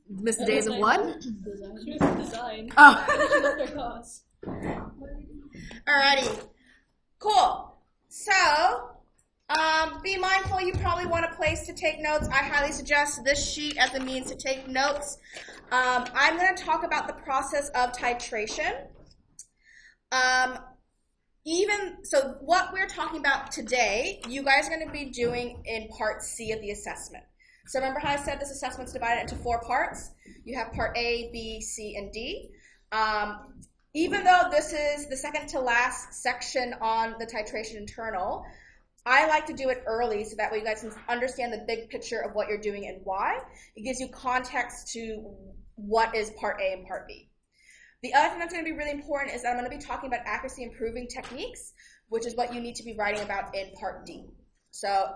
Miss the days of what? Design. Oh. Alrighty. Cool. So, be mindful you probably want a place to take notes. I highly suggest this sheet as a means to take notes. I'm going to talk about the process of titration. So what we're talking about today, you guys are going to be doing in part C of the assessment. So remember how I said this assessment's divided into 4 parts? You have part A, B, C, and D. Even though this is the second to last section on the titration internal, I like to do it early so that way you guys can understand the big picture of what you're doing and why. It gives you context to what is part A and part B. The other thing that's going to be really important is that I'm going to be talking about accuracy improving techniques, which is what you need to be writing about in part D. So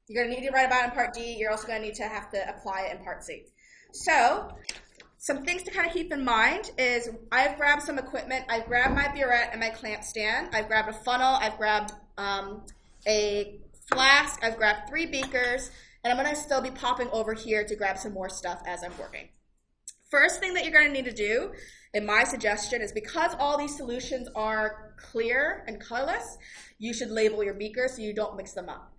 you're going to need to write about it in part D. You're also going to need to have to apply it in part C. So some things to kind of keep in mind is I've grabbed some equipment. I've grabbed my burette and my clamp stand. I've grabbed a funnel. I've grabbed a flask. I've grabbed 3 beakers. And I'm going to still be popping over here to grab some more stuff as I'm working. First thing that you're going to need to do, and my suggestion, is because all these solutions are clear and colorless, you should label your beakers so you don't mix them up.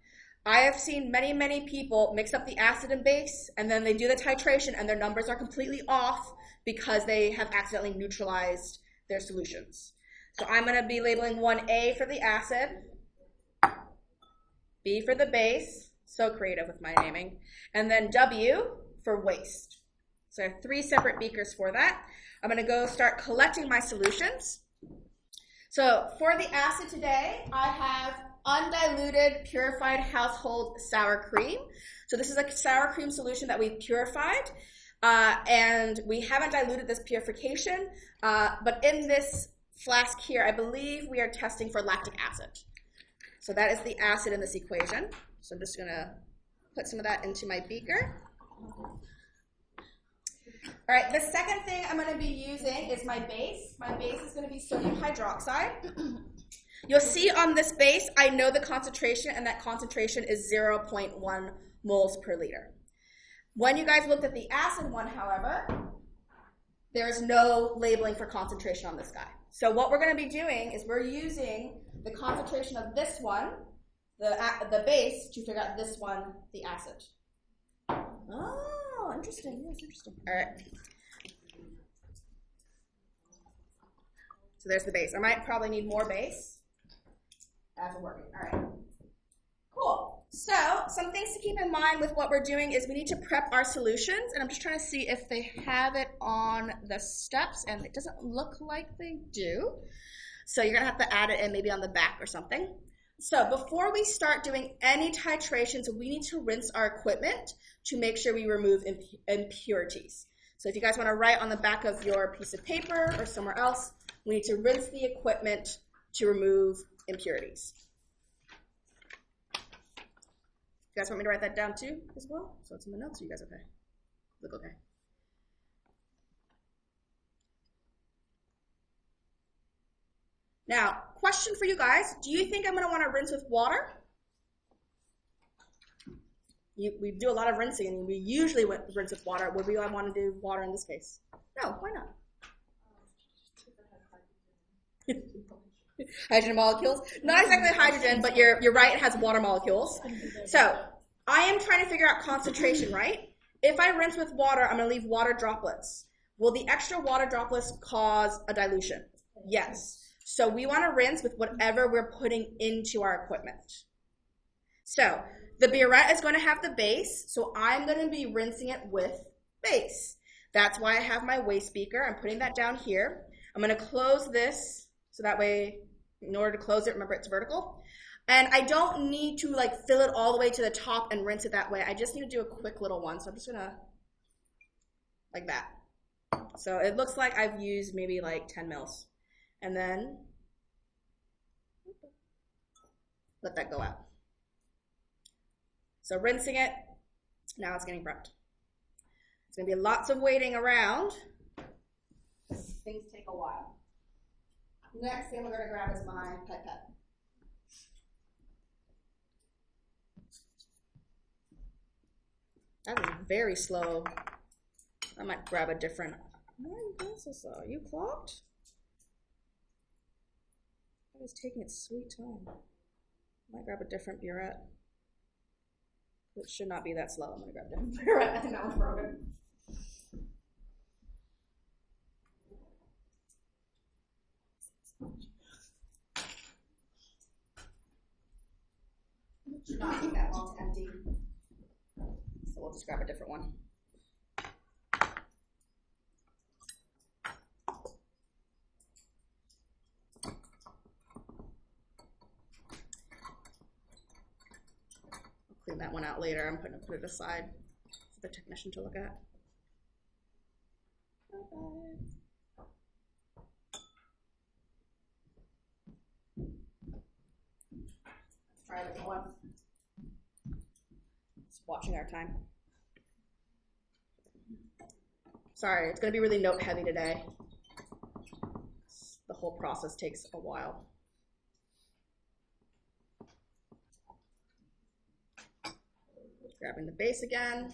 I have seen many, many people mix up the acid and base, and then they do the titration, and their numbers are completely off because they have accidentally neutralized their solutions. So I'm going to be labeling 1A for the acid, B for the base, so creative with my naming, and then W for waste. So I have 3 separate beakers for that. I'm going to go start collecting my solutions. So for the acid today, I have undiluted purified household sour cream. So this is a sour cream solution that we've purified, and we haven't diluted this purification, but in this flask here, I believe we are testing for lactic acid. So that is the acid in this equation. So I'm just going to put some of that into my beaker. All right, the second thing I'm going to be using is my base. My base is going to be sodium hydroxide. You'll see on this base, I know the concentration, and that concentration is 0.1 moles per liter. When you guys looked at the acid one, however, there is no labeling for concentration on this guy. So what we're going to be doing is we're using the concentration of this one, the base, to figure out this one, the acid. Oh, interesting. Yes, interesting. All right. So there's the base. I might probably need more base as we're working. All right. Cool. So some things to keep in mind with what we're doing is we need to prep our solutions, and I'm just trying to see if they have it on the steps, and it doesn't look like they do. So you're going to have to add it in maybe on the back or something. So before we start doing any titrations, we need to rinse our equipment to make sure we remove impurities. So if you guys want to write on the back of your piece of paper or somewhere else, we need to rinse the equipment to remove impurities. You guys want me to write that down too as well? So it's in the notes. Are you guys okay? Look okay. Now, question for you guys. Do you think I'm going to want to rinse with water? We do a lot of rinsing, and we usually rinse with water. Would we want to do water in this case? No, why not? Hydrogen molecules. Not exactly hydrogen, but you're right, it has water molecules. So I am trying to figure out concentration, right? If I rinse with water, I'm going to leave water droplets. Will the extra water droplets cause a dilution? Yes. So we want to rinse with whatever we're putting into our equipment. So the burette is going to have the base, so I'm going to be rinsing it with base. That's why I have my waste beaker. I'm putting that down here. I'm going to close this, so that way, in order to close it, remember it's vertical. And I don't need to like fill it all the way to the top and rinse it that way. I just need to do a quick little one. So I'm just going to, like that. So it looks like I've used maybe like 10 mils. And then let that go out. So rinsing it, now it's getting prepped. It's going to be lots of waiting around. Things take a while. Next thing we're going to grab is my pipette. That was very slow I might grab a different. Why are your glasses are you clogged? I was taking its sweet time. I might grab a different burette. It should not be that slow. I'm gonna grab a different burette. I think that one's broken. Should not take that long to empty. So we'll just grab a different one. I'll clean that one out later. I'm going to put it aside for the technician to look at. Bye-bye. Try a different one. Just watching our time. Sorry, it's going to be really note heavy today. The whole process takes a while. Grabbing the base again.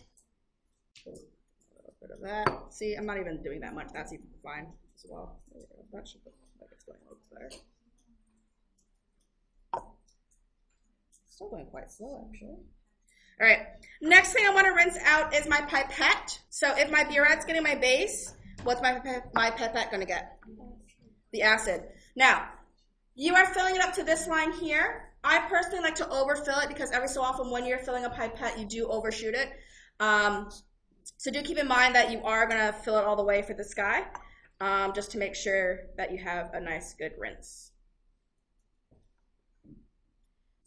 A little bit of that. See, I'm not even doing that much. That's even fine as well. That should look like it's going a little better. Still going quite slow, actually. All right, next thing I want to rinse out is my pipette. So if my burette's getting my base, what's my pipette going to get? The acid. Now, you are filling it up to this line here. I personally like to overfill it because every so often when you're filling a pipette, you do overshoot it. So do keep in mind that you are going to fill it all the way for this guy, just to make sure that you have a nice, good rinse.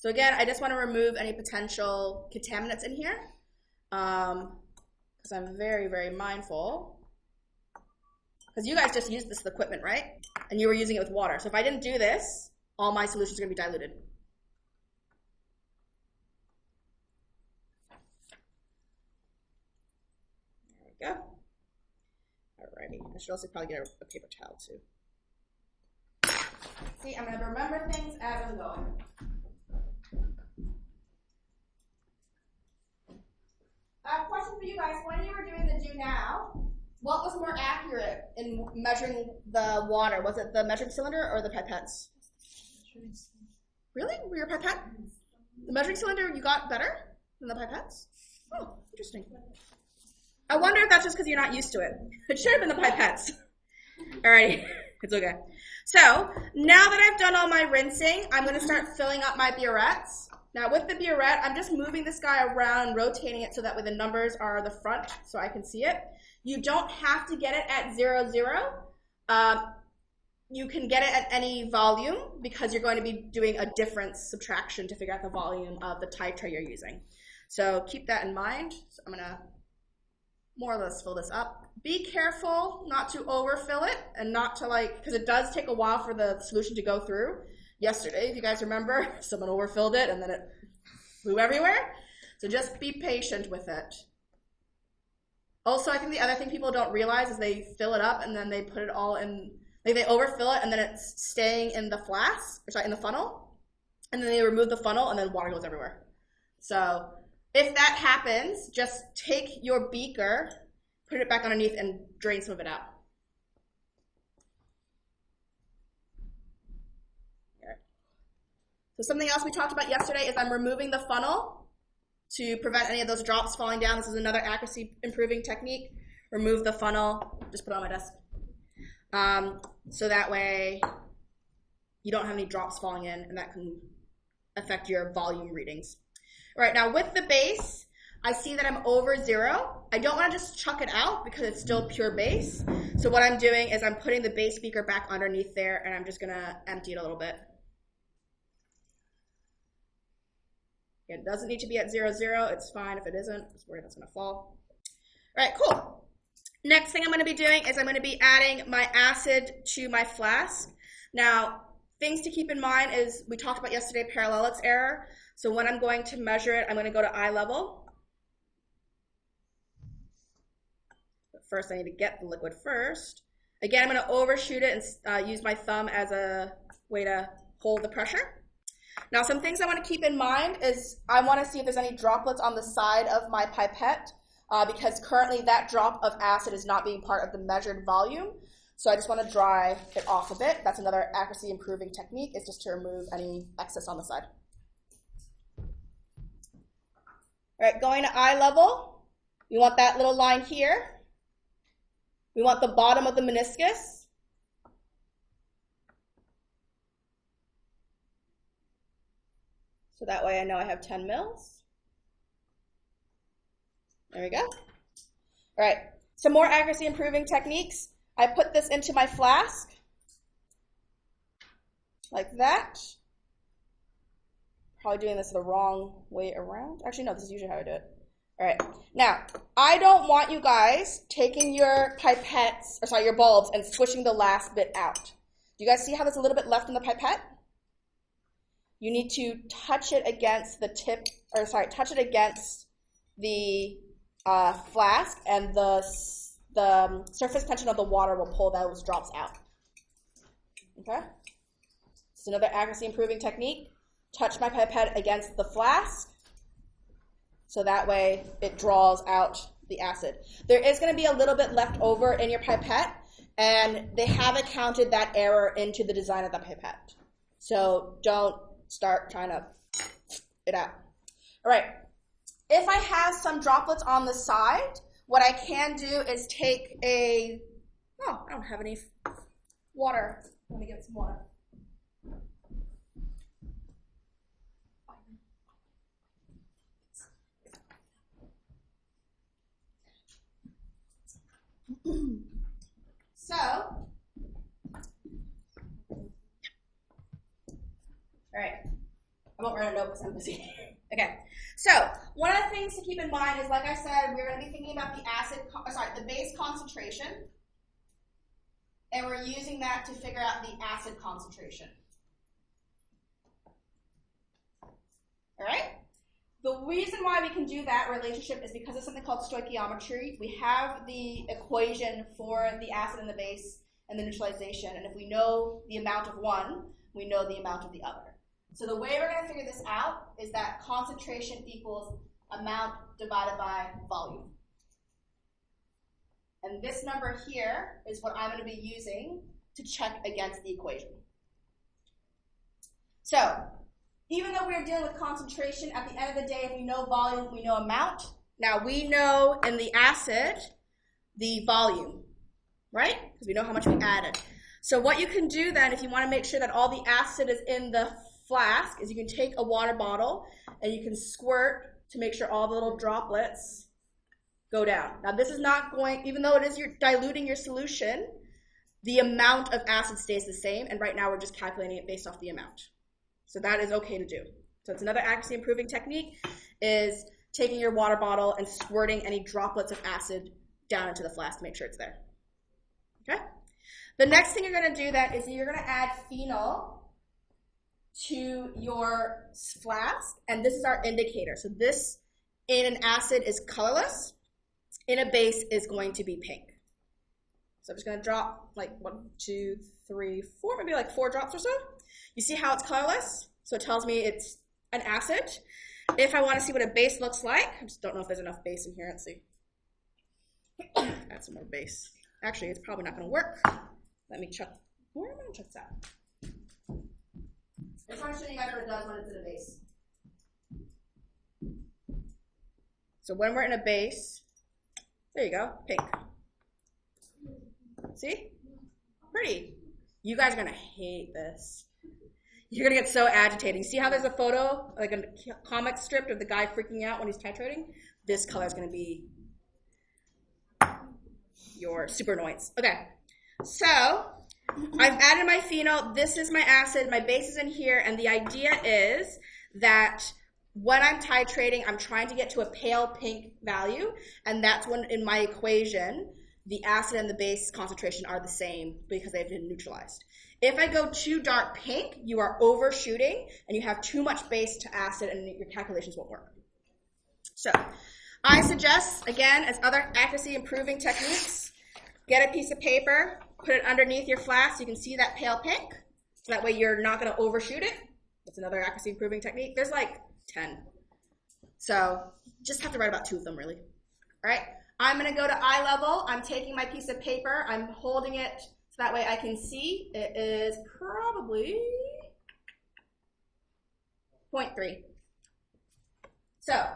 So again, I just want to remove any potential contaminants in here because I'm very, very mindful. Because you guys just used this equipment, right? And you were using it with water. So if I didn't do this, all my solutions are going to be diluted. There we go. Alrighty. I should also probably get a paper towel too. See, I'm going to remember things as I'm going. Question for you guys, when you were doing the do now, what was more accurate in measuring the water? Was it the measuring cylinder or the pipettes? Really? Were your pipette? The measuring cylinder you got better than the pipettes? Oh, interesting. I wonder if that's just because you're not used to it. It should have been the pipettes. Alrighty, it's okay. So, now that I've done all my rinsing, I'm going to start filling up my burettes. Now with the burette, I'm just moving this guy around, rotating it so that way the numbers are the front so I can see it. You don't have to get it at 0, 0. You can get it at any volume because you're going to be doing a difference subtraction to figure out the volume of the titrate you're using. So keep that in mind. So I'm going to more or less fill this up. Be careful not to overfill it and not to because it does take a while for the solution to go through. Yesterday, if you guys remember, someone overfilled it and then it flew everywhere. So just be patient with it. Also, I think the other thing people don't realize is they fill it up and then they put it all in, they overfill it and then it's staying in the flask, or sorry, in the funnel. And then they remove the funnel and then water goes everywhere. So if that happens, just take your beaker, put it back underneath and drain some of it out. So something else we talked about yesterday is I'm removing the funnel to prevent any of those drops falling down. This is another accuracy improving technique. Remove the funnel, just put it on my desk. So that way you don't have any drops falling in and that can affect your volume readings. All right, now with the base, I see that I'm over 0. I don't want to just chuck it out because it's still pure base. So what I'm doing is I'm putting the base beaker back underneath there and I'm just gonna empty it a little bit. It doesn't need to be at 0, 0. It's fine if it isn't. Just worry that's going to fall. All right, cool. Next thing I'm going to be doing is I'm going to be adding my acid to my flask. Now, things to keep in mind is we talked about yesterday parallelix error. So when I'm going to measure it, I'm going to go to eye level. But first, I need to get the liquid first. Again, I'm going to overshoot it and use my thumb as a way to hold the pressure. Now, some things I want to keep in mind is I want to see if there's any droplets on the side of my pipette. because currently that drop of acid is not being part of the measured volume. So I just want to dry it off a bit. That's another accuracy improving technique, is just to remove any excess on the side. All right, going to eye level, we want that little line here. We want the bottom of the meniscus. So that way I know I have 10 mils. There we go. All right, some more accuracy improving techniques. I put this into my flask, like that. Probably doing this the wrong way around. Actually, no, this is usually how I do it. All right, now, I don't want you guys taking your pipettes, or sorry, your bulbs, and swishing the last bit out. Do you guys see how there's a little bit left in the pipette? You need to touch it against the tip, or sorry, touch it against the flask, and the surface tension of the water will pull those drops out. Okay? It's another accuracy improving technique. Touch my pipette against the flask, so that way it draws out the acid. There is going to be a little bit left over in your pipette, and they have accounted that error into the design of the pipette. So don't start trying to it out. All right. If I have some droplets on the side, what I can do is take I don't have any water. Let me get some water. So, all right, I won't write a note because I'm busy. Okay, so one of the things to keep in mind is, like I said, we're going to be thinking about the base concentration, and we're using that to figure out the acid concentration. All right? The reason why we can do that relationship is because of something called stoichiometry. We have the equation for the acid and the base and the neutralization, and if we know the amount of one, we know the amount of the other. So the way we're going to figure this out is that concentration equals amount divided by volume. And this number here is what I'm going to be using to check against the equation. So, even though we're dealing with concentration, at the end of the day, if we know volume, we know amount. Now, we know in the acid the volume, right? Because we know how much we added. So what you can do then, if you want to make sure that all the acid is in the flask, is you can take a water bottle and you can squirt to make sure all the little droplets go down. Now, this is not going, even though it is you're diluting your solution, the amount of acid stays the same, and right now we're just calculating it based off the amount. So that is okay to do. So it's another accuracy improving technique, is taking your water bottle and squirting any droplets of acid down into the flask to make sure it's there. Okay? The next thing you're going to do then is you're going to add phenol to your flask, and this is our indicator. So this in an acid is colorless, in a base is going to be pink. So I'm just going to drop like 1, 2, 3, 4, maybe like 4 drops or so. You see how it's colorless? So it tells me it's an acid. If I want to see what a base looks like, I just don't know if there's enough base in here. Let's see. Add some more base. Actually, it's probably not going to work. Let me check. Where am I going to check that? I just want to show you guys what it does when it's in a base. So when we're in a base, there you go, pink. See? Pretty. You guys are going to hate this. You're going to get so agitated. You see how there's a photo, like a comic strip of the guy freaking out when he's titrating? This color is going to be your super annoyance. Okay, so I've added my phenol. This is my acid. My base is in here, and the idea is that when I'm titrating, I'm trying to get to a pale pink value, and that's when in my equation, the acid and the base concentration are the same because they've been neutralized. If I go too dark pink, you are overshooting, and you have too much base to acid, and your calculations won't work. So I suggest, again, as other accuracy improving techniques, get a piece of paper, put it underneath your flask so you can see that pale pink, so that way you're not going to overshoot it. That's another accuracy improving technique. There's like 10. So just have to write about 2 of them, really. All right, I'm gonna go to eye level. I'm taking my piece of paper, I'm holding it so that way I can see. It is probably 0.3. So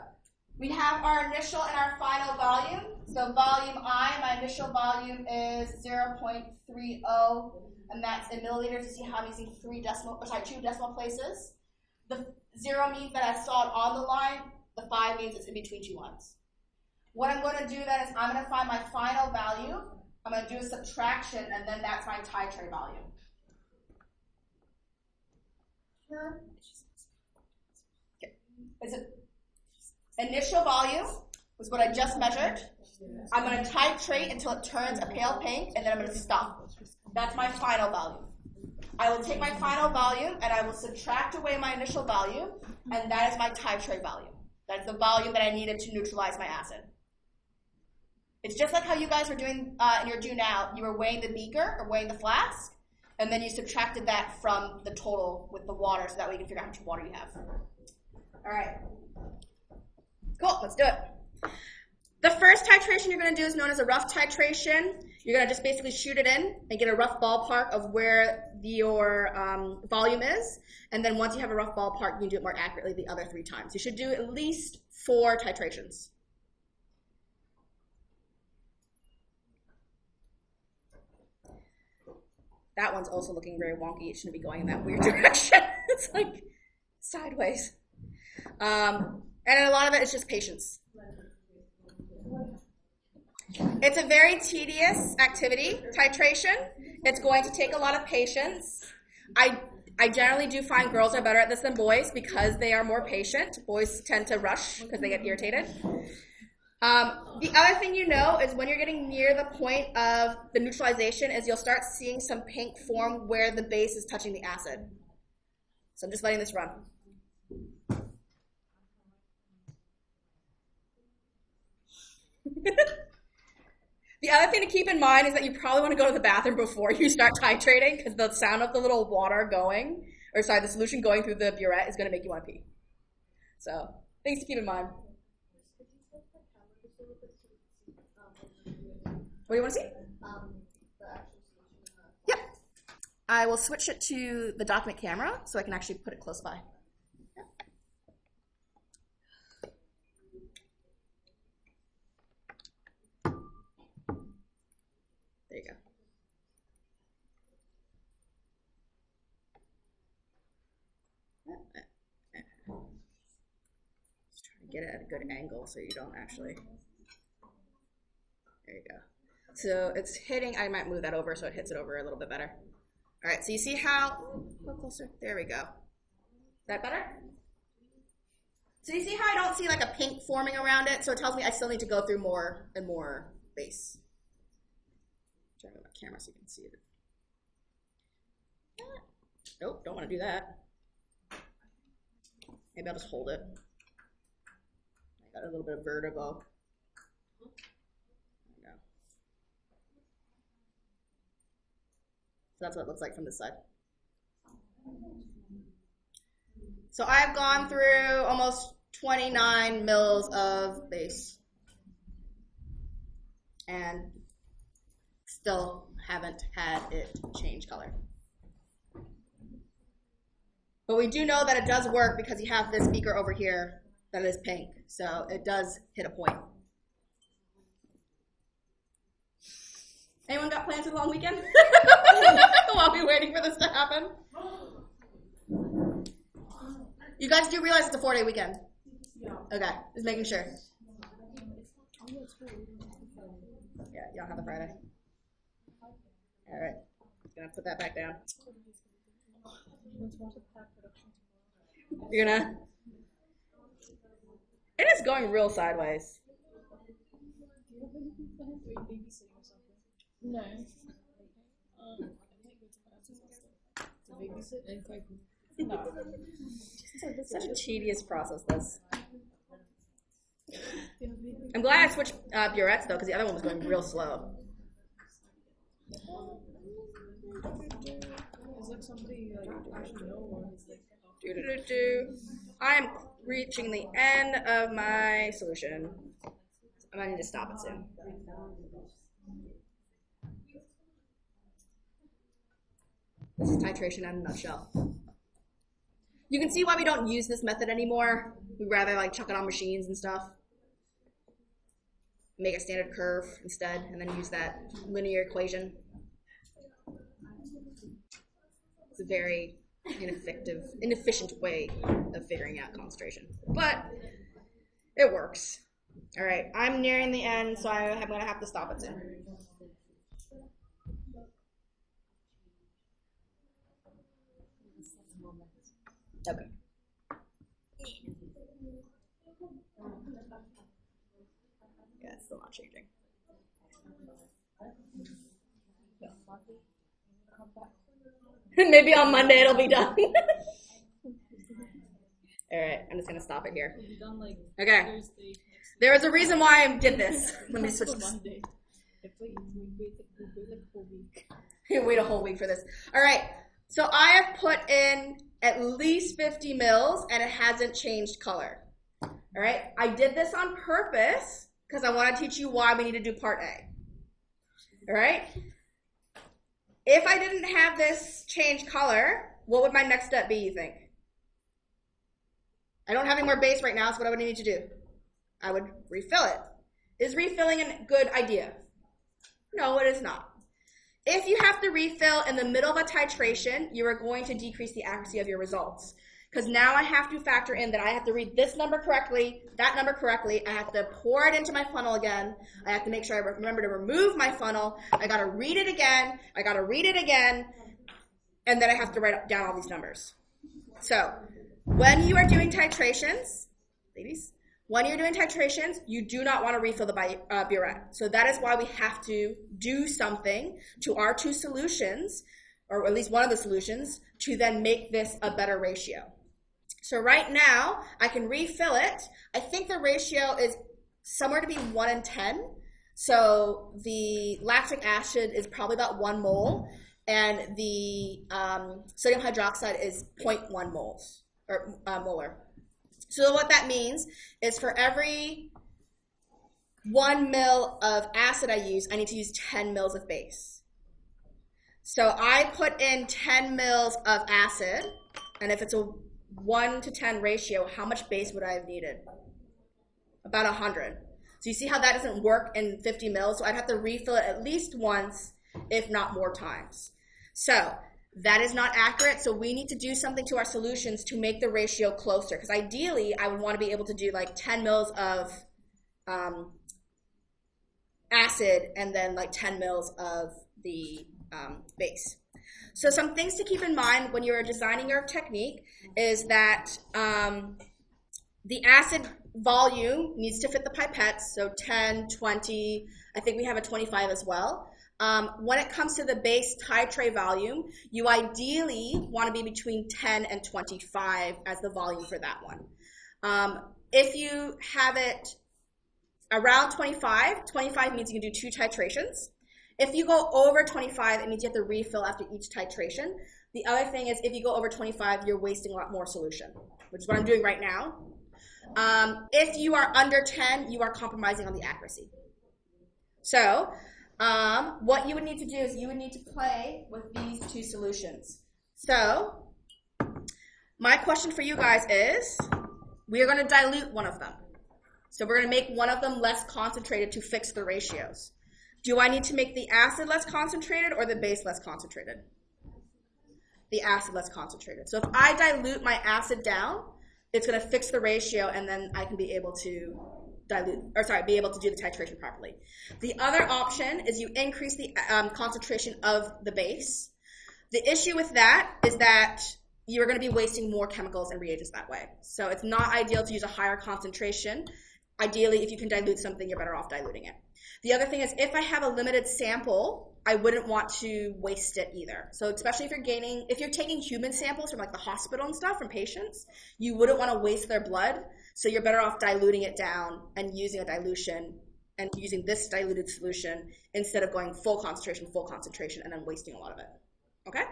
we have our initial and our final volume. So volume I, my initial volume is 0.30, and that's in milliliters. You see how I'm using 2 decimal places. The 0 means that I saw it on the line. The 5 means it's in between 2 ones. What I'm going to do then is I'm going to find my final value. I'm going to do a subtraction, and then that's my titrate volume. Okay. Is it initial volume was what I just measured. I'm going to titrate until it turns a pale pink, and then I'm going to stop. That's my final value. I will take my final volume, and I will subtract away my initial value, and that is my titrate volume. That's the volume that I needed to neutralize my acid. It's just like how you guys were doing in your do now. You were weighing the beaker or weighing the flask, and then you subtracted that from the total with the water, so that way you can figure out how much water you have. All right. Cool, let's do it. The first titration you're going to do is known as a rough titration. You're going to just basically shoot it in and get a rough ballpark of where your volume is. And then once you have a rough ballpark, you can do it more accurately the other 3 times. You should do at least 4 titrations. That one's also looking very wonky. It shouldn't be going in that weird direction. It's like sideways. And a lot of it is just patience. It's a very tedious activity, titration. It's going to take a lot of patience. I generally do find girls are better at this than boys because they are more patient. Boys tend to rush because they get irritated. The other thing you know is when you're getting near the point of the neutralization is you'll start seeing some pink form where the base is touching the acid. So I'm just letting this run. The other thing to keep in mind is that you probably want to go to the bathroom before you start titrating because the sound of the little water going, or sorry, the solution going through the burette is going to make you want to pee. So things to keep in mind. What do you want to see? Yep. I will switch it to the document camera so I can actually put it close by. There you go. Just trying to get it at a good angle so you don't actually. There you go. So it's hitting, I might move that over so it hits it over a little bit better. All right, so you see how, a little closer, there we go. Is that better? So you see how I don't see like a pink forming around it? So it tells me I still need to go through more and more base. Turn on my camera so you can see it. Nope, don't want to do that. Maybe I'll just hold it. I got a little bit of vertigo. There we go. So that's what it looks like from this side. So I've gone through almost 29 mils of base. And still haven't had it change color. But we do know that it does work because you have this beaker over here that is pink. So it does hit a point. Anyone got plans for the long weekend? While we're waiting for this to happen? You guys do realize it's a 4-day weekend? Yeah. Okay, just making sure. Yeah, you don't have the Friday. All right, gonna put that back down. You're gonna. It is going real sideways. No. Such a tedious process, this. I'm glad I switched burettes though, because the other one was going real slow. Is it something like actually know or is like I am reaching the end of my solution. I might need to stop it soon. This is titration in a nutshell. You can see why we don't use this method anymore. We'd rather like chuck it on machines and stuff. Make a standard curve instead, and then use that linear equation. It's a very inefficient way of figuring out concentration, but it works. All right, I'm nearing the end, so I'm going to have to stop it soon. Okay. Yeah, it's still not changing. Maybe on Monday it'll be done. All right, I'm just gonna stop it here. Okay. There was a reason why I did this. Let me switch this. Wait a whole week for this. All right. So I have put in at least 50 mils, and it hasn't changed color. All right. I did this on purpose because I want to teach you why we need to do part A. All right. If I didn't have this change color, what would my next step be, you think? I don't have any more base right now, so what would I need to do? I would refill it. Is refilling a good idea? No, it is not. If you have to refill in the middle of a titration, you are going to decrease the accuracy of your results. Because now I have to factor in that I have to read this number correctly, that number correctly. I have to pour it into my funnel again. I have to make sure I remember to remove my funnel. I got to read it again. I got to read it again. And then I have to write down all these numbers. So when you are doing titrations, ladies, when you're doing titrations, you do not want to refill the burette. So that is why we have to do something to our two solutions, or at least one of the solutions, to then make this a better ratio. So right now, I can refill it. I think the ratio is somewhere to be 1 in 10. So the lactic acid is probably about 1 mole, and the sodium hydroxide is 0.1 moles, or molar. So what that means is for every 1 mil of acid I use, I need to use 10 mils of base. So I put in 10 mils of acid, and if it's a 1 to 10 ratio, how much base would I have needed? About 100. So you see how that doesn't work in 50 mils? So I'd have to refill it at least once, if not more times. So that is not accurate, so we need to do something to our solutions to make the ratio closer, because ideally I would want to be able to do like 10 mils of acid and then like 10 mils of the base. So some things to keep in mind when you're designing your technique is that the acid volume needs to fit the pipettes, so 10, 20, I think we have a 25 as well. When it comes to the base titrate volume, you ideally want to be between 10 and 25 as the volume for that one. If you have it around 25, 25 means you can do 2 titrations. If you go over 25, it means you have to refill after each titration. The other thing is if you go over 25, you're wasting a lot more solution, which is what I'm doing right now. If you are under 10, you are compromising on the accuracy. So what you would need to do is you would need to play with these 2 solutions. So my question for you guys is, we are going to dilute one of them. So we're going to make one of them less concentrated to fix the ratios. Do I need to make the acid less concentrated or the base less concentrated? The acid less concentrated. So if I dilute my acid down, it's going to fix the ratio, and then I can be able to be able to do the titration properly. The other option is you increase the concentration of the base. The issue with that is that you're going to be wasting more chemicals and reagents that way. So it's not ideal to use a higher concentration. Ideally, if you can dilute something, you're better off diluting it. The other thing is if I have a limited sample, I wouldn't want to waste it either. So especially if you're taking human samples from like the hospital and stuff from patients, you wouldn't want to waste their blood. So you're better off diluting it down and using a dilution and using this diluted solution instead of going full concentration, and then wasting a lot of it. Okay?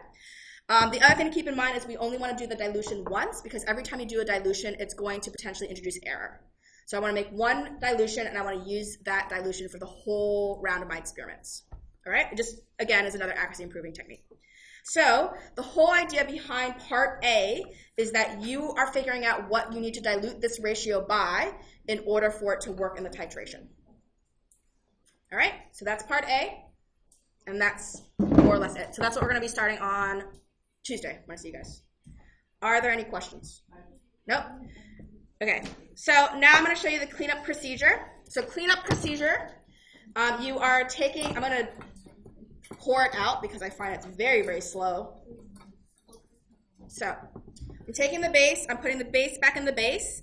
The other thing to keep in mind is we only want to do the dilution once, because every time you do a dilution, it's going to potentially introduce error. So I want to make one dilution, and I want to use that dilution for the whole round of my experiments. All right? It just, again, is another accuracy improving technique. So the whole idea behind part A is that you are figuring out what you need to dilute this ratio by in order for it to work in the titration. All right? So that's part A, and that's more or less it. So that's what we're going to be starting on Tuesday when I see you guys. Are there any questions? Nope? Okay, so now I'm going to show you the cleanup procedure. So cleanup procedure, you are taking, I'm going to pour it out because I find it's very, very slow. So I'm taking the base, I'm putting the base back in the base.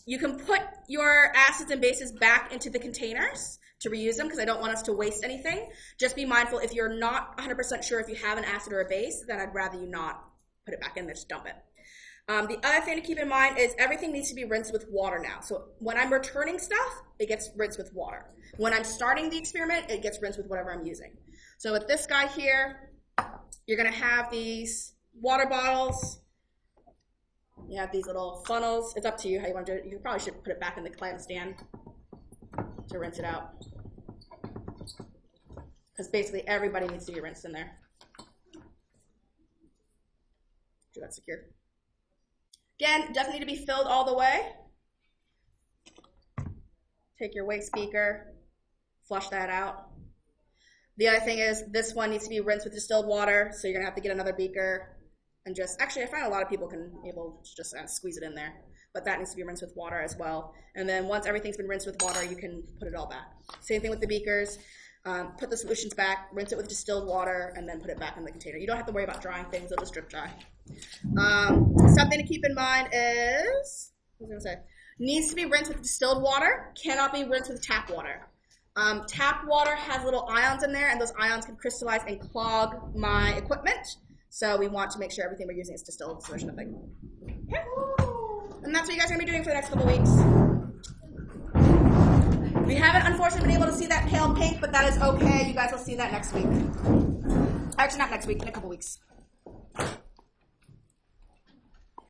You can put your acids and bases back into the containers to reuse them because I don't want us to waste anything. Just be mindful if you're not 100% sure if you have an acid or a base, then I'd rather you not put it back in there, just dump it. The other thing to keep in mind is everything needs to be rinsed with water now. So when I'm returning stuff, it gets rinsed with water. When I'm starting the experiment, it gets rinsed with whatever I'm using. So with this guy here, you're going to have these water bottles. You have these little funnels. It's up to you how you want to do it. You probably should put it back in the clamp stand to rinse it out. Because basically everybody needs to be rinsed in there. Do that secure. Again, it doesn't need to be filled all the way. Take your waste beaker, flush that out. The other thing is this one needs to be rinsed with distilled water, so you're going to have to get another beaker and just, actually I find a lot of people can able to just squeeze it in there, but that needs to be rinsed with water as well. And then once everything's been rinsed with water, you can put it all back. Same thing with the beakers. Put the solutions back, rinse it with distilled water, and then put it back in the container. You don't have to worry about drying things, they'll just drip dry. Something to keep in mind is, what was I going to say? Needs to be rinsed with distilled water, cannot be rinsed with tap water. Tap water has little ions in there, and those ions can crystallize and clog my equipment. So we want to make sure everything we're using is distilled solution of thing. Yeah. And that's what you guys are going to be doing for the next couple weeks. We haven't unfortunately been able to see that pale pink, but that is okay. You guys will see that next week. Actually, not next week, in a couple weeks.